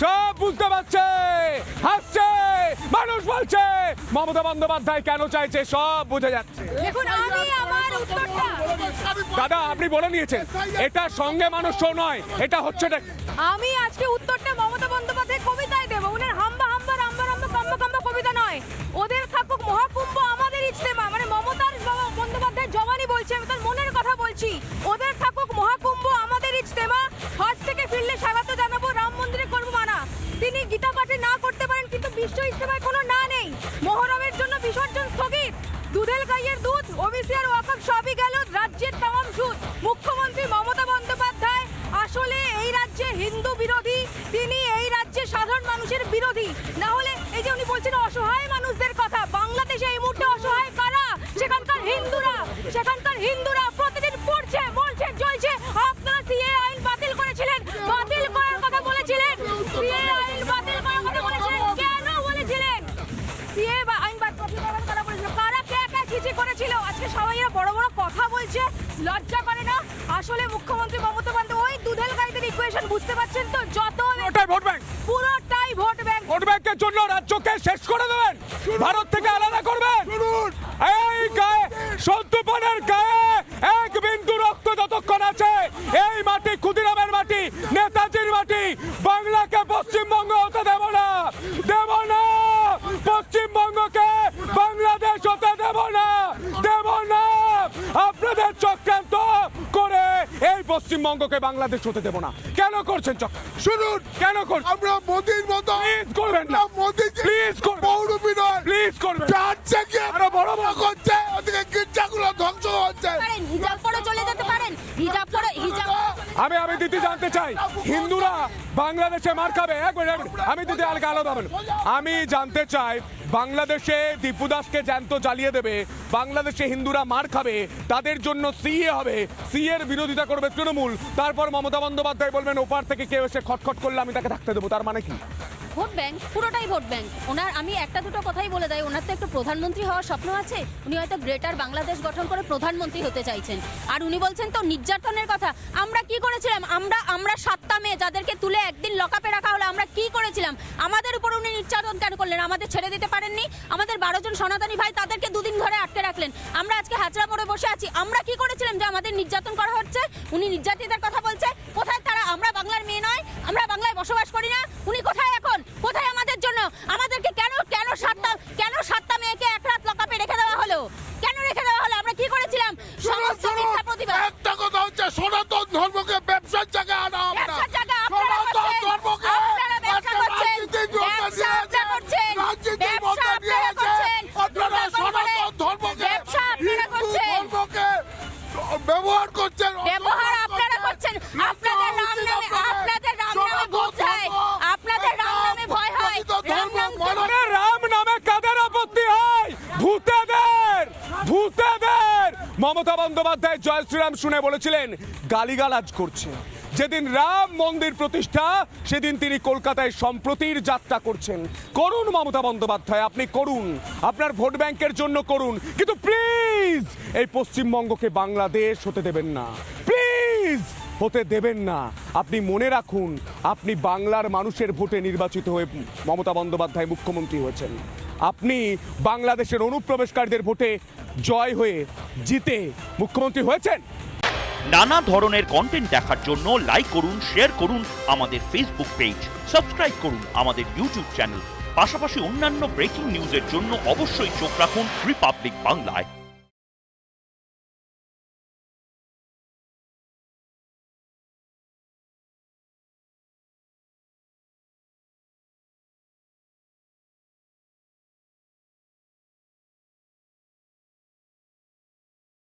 সব বুঝতে পারছে, হাসছে, মানুষ বলছে মমতা বন্দ্যোপাধ্যায় কেন চাইছে, সব বুঝে যাচ্ছে। দেখুন আমি আমার উত্তরটা দাদা আপনি বলে নিয়েছেন, এটা সঙ্গে মানুষ শো নয়, এটা হচ্ছে আমি আজকে উত্তরটা মমতা বন্দ্যোপাধ্যায় কবিতায় দেব। উনার হাম্বা হাম্বা রাম্বা রাম্বা কাম্বা কাম্বা কবিতা নয়। ওদের থাকুক মহাকুম্ভ আমাদের ইজতেমা, মানে মমতার বন্দ্যোপাধ্যায় জবানি বলছে, আমি তার মনের কথা বলছি। ওদের থাকুক মহাকুম্ভ আমাদের ইজতেমা, হজ থেকে ফিরলে স্বাগত জানাবো, রাম মন্দিরে করবো মানা। তিনি গীতা পাঠে না করতে পারেন, কিন্তু বিশ্ব ইজতেমায় কোনো না নেই। মহরমের জন্য বিসর্জন স্থগিত, দুধেল গাইয়ের দুধ, ওবিসি আর ওয়াকফ সবই গেল, রাজ্যের তামাম সুদ। মুখ্যমন্ত্রী মমতা বন্দ্যোপাধ্যায় আসলে এই রাজ্যে হিন্দু বিরোধী, তিনি এই রাজ্যে সাধারণ মানুষের বিরোধী। না হলে এই যে উনি বলছেন অসহায় মানুষদের কথা, বাংলাদেশে এই মুহূর্তে অসহায় কারা? সেখানকার হিন্দুরা প্রতিদিন পড়ছে, মরছে, জ্বলছে। আপনারা সিএ আইন বাতিল করেছিলেন, বাতিল করার কথা বলেছিলেন, সিএ আইন বাতিল করার কথা বলেছিলেন, কেন বলেছিলেন? সিএ আইন বাতিল করার কথা বলেছিলেন, কারা কে কে চিঠি করেছিল? আজকে সবাই বড় বড় কথা বলছে, লজ্জা করে না? আসলে মুখ্যমন্ত্রী মমতা বন্দ্যোপাধ্যায় ওই দুধেল গাইদের ইকুয়েশন বুঝতে পারছেন তো? যত ভোট ব্যাংক, পুরোটাই ভোট ব্যাংক। ভোট ব্যাংকের জন্য রাজ্যকে শেষ করে দেবেন, ভারত থেকে আলাদা করবেন। এই গায়ে সন্তুপনের গায়ে এক বিন্দু রক্ত যতক্ষণ আছে, এই মাটি ক্ষুদিরামের মাটি, নেতাজির মাটি, বাংলাকে পশ্চিমবঙ্গ হতে দেব না, দেব না। পশ্চিমবঙ্গকে বাংলাদেশ হতে দেব না, দেব না। আপনাদের চক্রান্ত করে এই পশ্চিমবঙ্গকে বাংলাদেশ হতে দেব না। কেন করছেন চক্রান্ত? শুনুন, কেন করছেন? আমরা মোদির মতো প্লিজ করবেন না, মোদি প্লিজ করবেন, পৌরবী নয়, প্লিজ করবেন। চার্চে গিয়ে আরো বড় বড় করছে, ওদিকে গির্জাগুলো ধ্বংস হচ্ছে। পারেন হিজাব পরে চলে যেতে পারেন, হিজাব পরে হিজাব। আমি দিদি জানতে চাই, হিন্দুরা বাংলাদেশে মার খাবে? এক মিনিট, আমি দিদি আলাদা হবেন। আমি জানতে চাই, বাংলাদেশে দীপু দাসকে জ্যান্ত জ্বালিয়ে দেবে, বাংলাদেশে হিন্দুরা মার খাবে, তাদের জন্য সিএ হবে, সিএর বিরোধিতা করবে তৃণমূল, তারপর মমতা বন্দ্যোপাধ্যায় বলবেন ওপার থেকে কেউ এসে খটখট করলে আমি তাকে থাকতে দেবো, তার মানে কি? ভোট ব্যাংক, পুরোটাই ভোট ব্যাংক। ওনার আমি একটা দুটো কথাই বলে দেয়, ওনার তো একটু প্রধানমন্ত্রী হওয়ার স্বপ্ন আছে, উনি হয়তো গ্রেটার বাংলাদেশ গঠন করে প্রধানমন্ত্রী হতে চাইছেন। আর উনি বলছেন তো নির্যাতনের কথা। আমরা কি করেছিলাম? আমরা 7টা মেয়ে যাদেরকে তুলে একদিন লকআপে রাখা হলো, আমরা কি করেছিলাম? আমাদের উপর উনি নির্যাতন কেন করলেন? আমাদের ছেড়ে দিতে পারেননি? আমাদের 12 জন সনাতনী ভাই, তাদেরকে 2 দিন ধরে আটকে রাখলেন। আমরা আজকে হাজরা মোড়ে বসে আছি, আমরা কি করেছিলাম যে আমাদের নির্যাতন করা হচ্ছে? উনি নির্যাতিতার কথা বলছে, কোথায় তারা? আমরা বাংলার মেয়ে নয়? আমরা বাংলায় বসবাস করি না? উনি কোথায় এখন? কোথায় আমাদের জন্য? আমাদেরকে কেন 7টা মেয়েকে এক রাত লকআপে রেখে দেওয়া হলো? কেন রেখে দেওয়া হলো? আমরা কি করেছিলাম? সমস্ত মিথ্যা প্রতিবাদ। একটা কথা হচ্ছে, সনাতন ধর্মকে ব্যবসার জায়গায় আনা হবে না। ব্যবসার জায়গা আপনারা সনাতন করছেন, ধর্মকে আপনারা ব্যবসা করছেন, ব্যবসা আপনারা করছেন, ব্যবসা আপনারা করছেন, আপনারা সনাতন ধর্মকে, ব্যবসা আপনারা করছেন, ধর্মকে ব্যবহার করছেন, ব্যবহার আপনারা করছেন। আপনাদের রাম নামে ভূত যায়, আপনাদের রাম নামে ভয় হয়। আরে রাম নামে কাদের আপত্তি হয়? ভূতেদের, ভূতেদের। মমতা বন্দ্যোপাধ্যায় জয় শ্রীরাম শুনে বলেছিলেন গালিগালাজ করছে। যেদিন রাম মন্দির প্রতিষ্ঠা, সেদিন তিনি কলকাতায় সম্প্রতির যাত্রা করছেন। করুন মমতা বন্দ্যোপাধ্যায়, আপনি করুন, আপনার ভোট ব্যাংকের জন্য করুন, কিন্তু প্লিজ এই পশ্চিমবঙ্গকে বাংলাদেশ হতে দেবেন না, প্লিজ হতে দেবেন না। আপনি মনে রাখুন, আপনি বাংলার মানুষের ভোটে নির্বাচিত হয়ে মমতা বন্দ্যোপাধ্যায় মুখ্যমন্ত্রী হয়েছেন। আপনি বাংলাদেশের অনুপ্রবেশকারীদের ভোটে জয় হয়ে জিতে মুখ্যমন্ত্রী হয়েছেন। নানা ধরনের কন্টেন্ট দেখার জন্য লাইক করুন, শেয়ার করুন আমাদের ফেসবুক পেজ, সাবস্ক্রাইব করুন আমাদের ইউটিউব চ্যানেল। পাশাপাশি অন্যান্য ব্রেকিং নিউজের জন্য অবশ্যই চোখ রাখুন রিপাবলিক বাংলায়।